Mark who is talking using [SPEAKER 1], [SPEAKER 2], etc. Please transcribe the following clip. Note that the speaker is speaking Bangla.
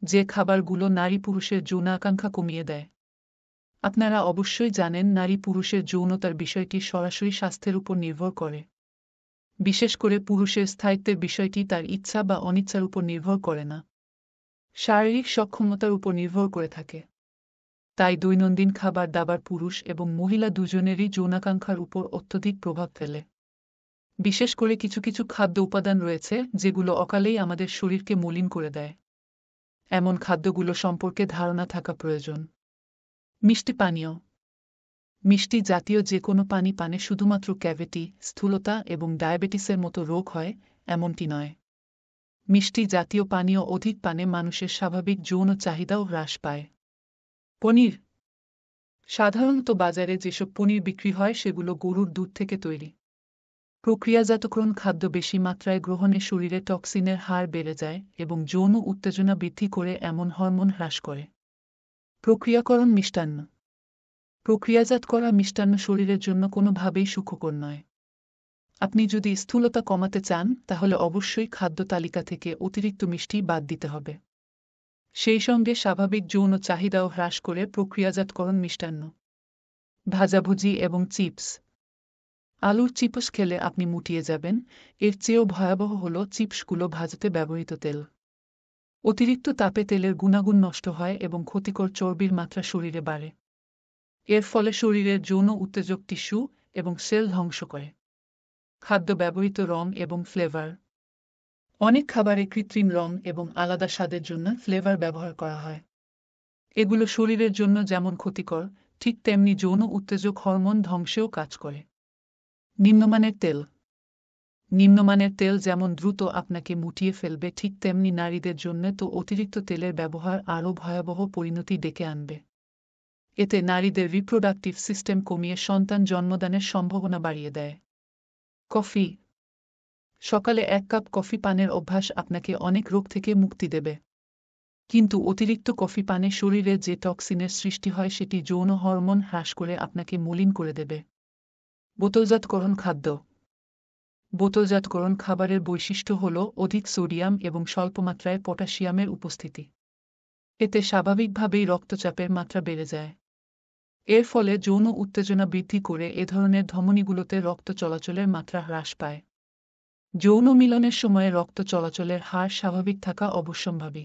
[SPEAKER 1] যে খাবারগুলো নারী পুরুষের যৌন আকাঙ্ক্ষা কমিয়ে দেয়। আপনারা অবশ্যই জানেন নারী পুরুষের যৌনতার বিষয়টি সরাসরি স্বাস্থ্যের উপর নির্ভর করে। বিশেষ করে পুরুষের স্থায়িত্বের বিষয়টি তার ইচ্ছা বা অনিচ্ছার উপর নির্ভর করে না, শারীরিক সক্ষমতার উপর নির্ভর করে থাকে। তাই দৈনন্দিন খাবার দাবার পুরুষ এবং মহিলা দুজনেরই যৌনাকাঙ্ক্ষার উপর অত্যধিক প্রভাব ফেলে। বিশেষ করে কিছু কিছু খাদ্য উপাদান রয়েছে যেগুলো অকালেই আমাদের শরীরকে মলিন করে দেয়। এমন খাদ্যগুলো সম্পর্কে ধারণা থাকা প্রয়োজন। মিষ্টি পানীয়। মিষ্টি জাতীয় যে কোনো পানি পানে শুধুমাত্র ক্যাভিটি, স্থূলতা এবং ডায়াবেটিসের মতো রোগ হয় এমনটি নয়। মিষ্টি জাতীয় পানীয় অধিক পানে মানুষের স্বাভাবিক যৌন চাহিদাও হ্রাস পায়। পনির। সাধারণত বাজারে যেসব পনির বিক্রি হয় সেগুলো গরুর দুধ থেকে তৈরি। প্রক্রিয়াজাতকরণ খাদ্য বেশি মাত্রায় গ্রহণে শরীরে টক্সিনের হার বেড়ে যায় এবং যৌন উত্তেজনা বৃদ্ধি করে এমন হরমোন হ্রাস করে। প্রক্রিয়াকরণ মিষ্টান্ন। প্রক্রিয়াজাত করা মিষ্টান্ন শরীরের জন্য কোনোভাবেই সুখকর নয়। আপনি যদি স্থূলতা কমাতে চান তাহলে অবশ্যই খাদ্য তালিকা থেকে অতিরিক্ত মিষ্টি বাদ দিতে হবে। সেই সঙ্গে স্বাভাবিক যৌন চাহিদাও হ্রাস করে প্রক্রিয়াজাতকরণ মিষ্টান্ন। ভাজাভুজি এবং চিপস। আলুর চিপস খেলে আপনি মুটিয়ে যাবেন, এর চেয়েও ভয়াবহ হল চিপসগুলো ভাজতে ব্যবহৃত তেল। অতিরিক্ত তাপে তেলের গুণাগুণ নষ্ট হয় এবং ক্ষতিকর চর্বির মাত্রা শরীরে বাড়ে। এর ফলে শরীরের যৌন উত্তেজক টিস্যু এবং সেল ধ্বংস করে। খাদ্য ব্যবহৃত রং এবং ফ্লেভার। অনেক খাবারে কৃত্রিম রং এবং আলাদা স্বাদের জন্য ফ্লেভার ব্যবহার করা হয়। এগুলো শরীরের জন্য যেমন ক্ষতিকর, ঠিক তেমনি যৌন উত্তেজক হরমোন ধ্বংসেও কাজ করে। নিম্নমানের তেল। নিম্নমানের তেল যেমন দ্রুত আপনাকে মুটিয়ে ফেলবে, ঠিক তেমনি নারীদের জন্য তো অতিরিক্ত তেলের ব্যবহার আরও ভয়াবহ পরিণতি ডেকে আনবে। এতে নারীদের রিপ্রোডাক্টিভ সিস্টেম কমিয়ে সন্তান জন্মদানের সম্ভাবনা বাড়িয়ে দেয়। কফি। সকালে 1 কাপ কফি পানের অভ্যাস আপনাকে অনেক রোগ থেকে মুক্তি দেবে। কিন্তু অতিরিক্ত কফি পানে শরীরে যে টক্সিনের সৃষ্টি হয় সেটি যৌন হরমোন হ্রাস করে আপনাকে মলিন করে দেবে। বোতলজাতকরণ খাদ্য। বোতলজাতকরণ খাবারের বৈশিষ্ট্য হল অধিক সোডিয়াম এবং স্বল্পমাত্রায় পটাশিয়ামের উপস্থিতি। এতে স্বাভাবিকভাবেই রক্তচাপের মাত্রা বেড়ে যায়। এর ফলে যৌন উত্তেজনা বৃদ্ধি করে এ ধরনের ধমনীগুলোতে রক্ত চলাচলের মাত্রা হ্রাস পায়। যৌন মিলনের সময়ে রক্ত চলাচলের হার স্বাভাবিক থাকা অবশ্যম্ভাবী।